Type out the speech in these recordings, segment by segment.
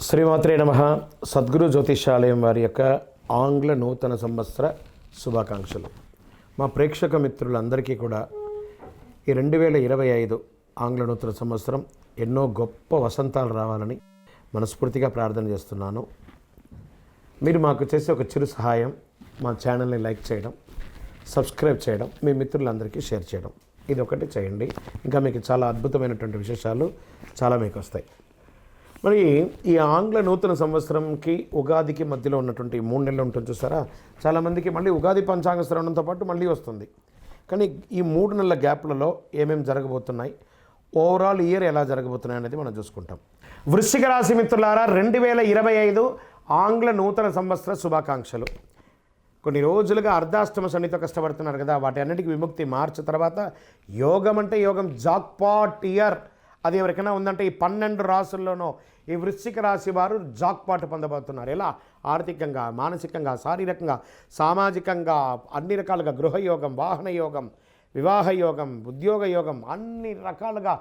శ్రీమాత్రే నమః. సద్గురు జ్యోతిషాలయం వారి యొక్క ఆంగ్ల నూతన సంవత్సర శుభాకాంక్షలు. మా ప్రేక్షక మిత్రులందరికీ కూడా ఈ 2025 ఆంగ్ల నూతన సంవత్సరం ఎన్నో గొప్ప వసంతాలు రావాలని మనస్ఫూర్తిగా ప్రార్థన చేస్తున్నాను. మీరు మాకు చేసే ఒక చిరు సహాయం, మా ఛానల్ని లైక్ చేయడం, సబ్స్క్రైబ్ చేయడం, మీ మిత్రులందరికీ షేర్ చేయడం, ఇది ఒకటి చేయండి. ఇంకా మీకు చాలా అద్భుతమైనటువంటి విశేషాలు చాలా మీకు వస్తాయి. మరి ఈ ఆంగ్ల నూతన సంవత్సరంకి ఉగాదికి మధ్యలో ఉన్నటువంటి 3 నెలలు ఉంటుంది చూసారా, చాలామందికి మళ్ళీ ఉగాది పంచాంగ శ్రవణంతో పాటు మళ్ళీ వస్తుంది. కానీ ఈ 3 నెలల గ్యాప్లలో ఏమేమి జరగబోతున్నాయి, ఓవరాల్ ఇయర్ ఎలా జరగబోతున్నాయి అనేది మనం చూసుకుంటాం. వృశ్చిక రాశి మిత్రులారా, 2025 ఆంగ్ల నూతన సంవత్సర శుభాకాంక్షలు. కొన్ని రోజులుగా అర్ధాష్టమ శనితో కష్టపడుతున్నారు కదా, వాటి అన్నిటికీ విముక్తి. మార్చి తర్వాత యోగం అంటే యోగం, జాక్పాట్ ఇయర్. అది ఎవరికైనా ఉందంటే ఈ 12 రాసుల్లోనూ ఈ వృశ్చిక రాశి వారు జాక్పాట్ పొందబోతున్నారు. ఎలా? ఆర్థికంగా, మానసికంగా, శారీరకంగా, సామాజికంగా, అన్ని రకాలుగా. గృహయోగం, వాహన యోగం, వివాహ యోగం, ఉద్యోగ యోగం, అన్ని రకాలుగా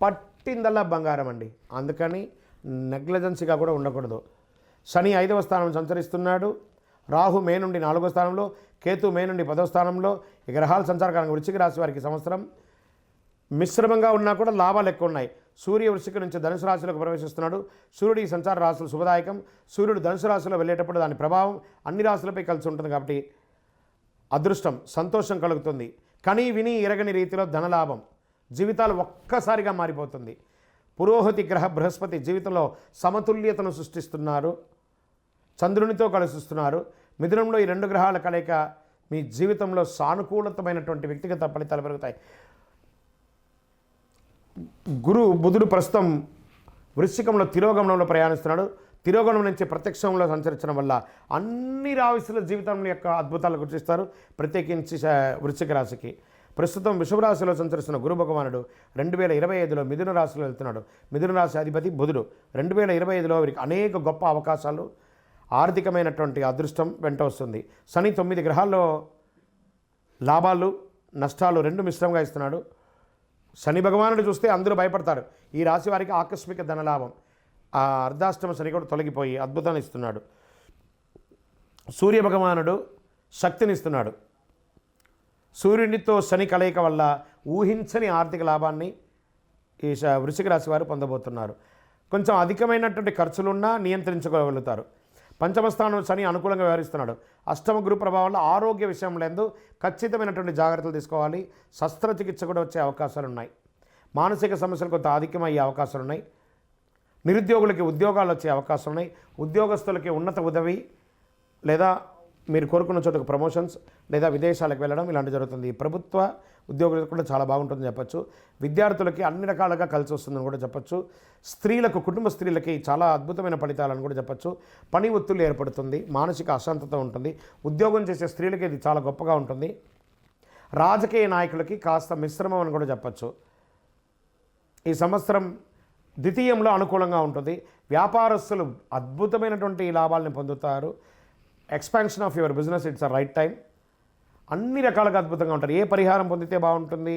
పట్టిందల్లా బంగారం అండి. అందుకని నెగ్లిజెన్సీగా కూడా ఉండకూడదు. శని 5వ స్థానం సంచరిస్తున్నాడు. రాహు మే నుండి 4వ స్థానంలో, కేతు మే నుండి 10వ స్థానంలో. ఈ గ్రహాల సంచారకాలంగా వృశ్చిక రాశి వారికి సంవత్సరం మిశ్రమంగా ఉన్నా కూడా లాభాలు ఎక్కువ ఉన్నాయి. సూర్య వృశ్చిక నుంచి ధనుసు రాశిలోకి ప్రవేశిస్తున్నాడు. సూర్యుడి ఈ సంచార రాశులు శుభదాయకం. సూర్యుడు ధనుసు రాశిలో వెళ్ళేటప్పుడు దాని ప్రభావం అన్ని రాశులపై కలిసి ఉంటుంది కాబట్టి అదృష్టం, సంతోషం కలుగుతుంది. కని విని ఎరగని రీతిలో ధనలాభం, జీవితాలు ఒక్కసారిగా మారిపోతుంది. పురోహితి గ్రహ బృహస్పతి జీవితంలో సమతుల్యతను సృష్టిస్తున్నారు. చంద్రునితో కలుస్తున్నారు. మిథునంలో ఈ 2 గ్రహాల కలయిక మీ జీవితంలో సానుకూలతమైనటువంటి వ్యక్తిగత ఫలితాలు పెరుగుతాయి. బుధుడు ప్రస్తుతం వృశ్చికంలో తిరోగమనంలో ప్రయాణిస్తున్నాడు. తిరోగమనం నుంచి ప్రత్యక్షంలో సంచరించడం వల్ల అన్ని రాశుల జీవితం యొక్క అద్భుతాలు గుర్తిస్తారు. ప్రత్యేకించి వృశ్చిక రాశికి ప్రస్తుతం వృషభ రాశిలో సంచరిస్తున్న గురు భగవానుడు 2025లో మిథున రాశిలో వెళ్తున్నాడు. మిథున రాశి అధిపతి బుధుడు. 2025లో వీరికి అనేక గొప్ప అవకాశాలు, ఆర్థికమైనటువంటి అదృష్టం వెంట వస్తుంది. శని 9 గ్రహాల్లో లాభాలు, నష్టాలు 2 మిశ్రమంగా ఇస్తున్నాడు. శని భగవానుడు చూస్తే అందరూ భయపడతారు. ఈ రాశి వారికి ఆకస్మిక ధనలాభం, ఆ అర్ధాష్టమ శని కూడా తొలగిపోయి అద్భుతాన్ని ఇస్తున్నాడు. సూర్య భగవానుడు శక్తినిస్తున్నాడు. సూర్యునితో శని కలయిక వల్ల ఊహించని ఆర్థిక లాభాన్ని ఈ వృశ్చిక రాశి వారు పొందబోతున్నారు. కొంచెం అధికమైనటువంటి ఖర్చులున్నా నియంత్రించుకోగలుగుతారు. పంచమ స్థానం శని అనుకూలంగా వ్యవహరిస్తున్నాడు. అష్టమ గురు ప్రభావంలో ఆరోగ్య విషయంలో ఖచ్చితమైనటువంటి జాగ్రత్తలు తీసుకోవాలి. శస్త్రచికిత్స కూడా వచ్చే అవకాశాలు ఉన్నాయి. మానసిక సమస్యలు కొంత అధికమయ్యే అవకాశాలు ఉన్నాయి. నిరుద్యోగులకి ఉద్యోగాలు వచ్చే అవకాశాలు ఉన్నాయి. ఉద్యోగస్తులకి ఉన్నత ఉదవి లేదా మీరు కోరుకున్న చోటుకు ప్రమోషన్స్ లేదా విదేశాలకు వెళ్ళడం ఇలాంటి జరుగుతుంది. ప్రభుత్వ ఉద్యోగులకు కూడా చాలా బాగుంటుందని చెప్పచ్చు. విద్యార్థులకి అన్ని రకాలుగా కలిసి వస్తుందని కూడా చెప్పచ్చు. స్త్రీలకు, కుటుంబ స్త్రీలకి చాలా అద్భుతమైన ఫలితాలను కూడా చెప్పచ్చు. పని ఒత్తిడి ఏర్పడుతుంది, మానసిక అశాంతత ఉంటుంది. ఉద్యోగం చేసే స్త్రీలకి ఇది చాలా గొప్పగా ఉంటుంది. రాజకీయ నాయకులకి కాస్త మిశ్రమం అని కూడా చెప్పచ్చు. ఈ సంవత్సరం ద్వితీయంలో అనుకూలంగా ఉంటుంది. వ్యాపారస్తులు అద్భుతమైనటువంటి లాభాలను పొందుతారు. Expansion of your business, it's a right time. అన్ని రకాలుగా అద్భుతంగా ఉంటారు. ఏ పరిహారం పొందితే బాగుంటుంది?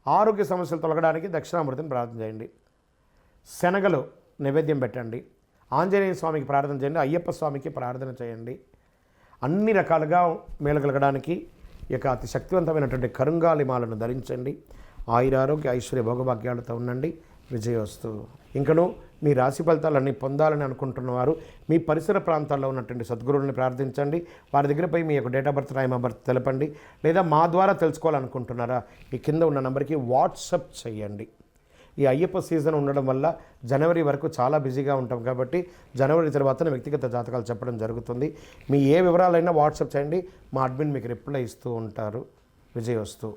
ఆరోగ్య సమస్యలు తొలగడానికి దక్షిణామూర్తిని ప్రార్థన చేయండి. శనగలు నైవేద్యం పెట్టండి. ఆంజనేయ స్వామికి ప్రార్థన చేయండి. అయ్యప్ప స్వామికి ప్రార్థన చేయండి. అన్ని రకాలుగా మేలు కలగడానికి ఇక అతి శక్తివంతమైనటువంటి కరుంగాలిమాలను ధరించండి. ఆయురారోగ్య ఐశ్వర్య భోగభాగ్యాలతో ఉండండి. విజయోస్తు. ఇంకను మీ రాశి ఫలితాలన్నీ పొందాలని అనుకుంటున్నవారు మీ పరిసర ప్రాంతాల్లో ఉన్నటువంటి సద్గురువుని ప్రార్థించండి. వారి దగ్గర పోయి మీ యొక్క date of birth, time of birth తెలపండి. లేదా మా ద్వారా తెలుసుకోవాలనుకుంటున్నారా, ఈ కింద ఉన్న నెంబర్కి వాట్సప్ చేయండి. ఈ అయ్యప్ప సీజన్ ఉండడం వల్ల జనవరి వరకు చాలా బిజీగా ఉంటాం కాబట్టి జనవరి తర్వాత వ్యక్తిగత జాతకాలు చెప్పడం జరుగుతుంది. మీ ఏ వివరాలైనా వాట్సప్ చేయండి. మా అడ్మిన్ మీకు రిప్లై ఇస్తూ ఉంటారు. విజయోస్తు.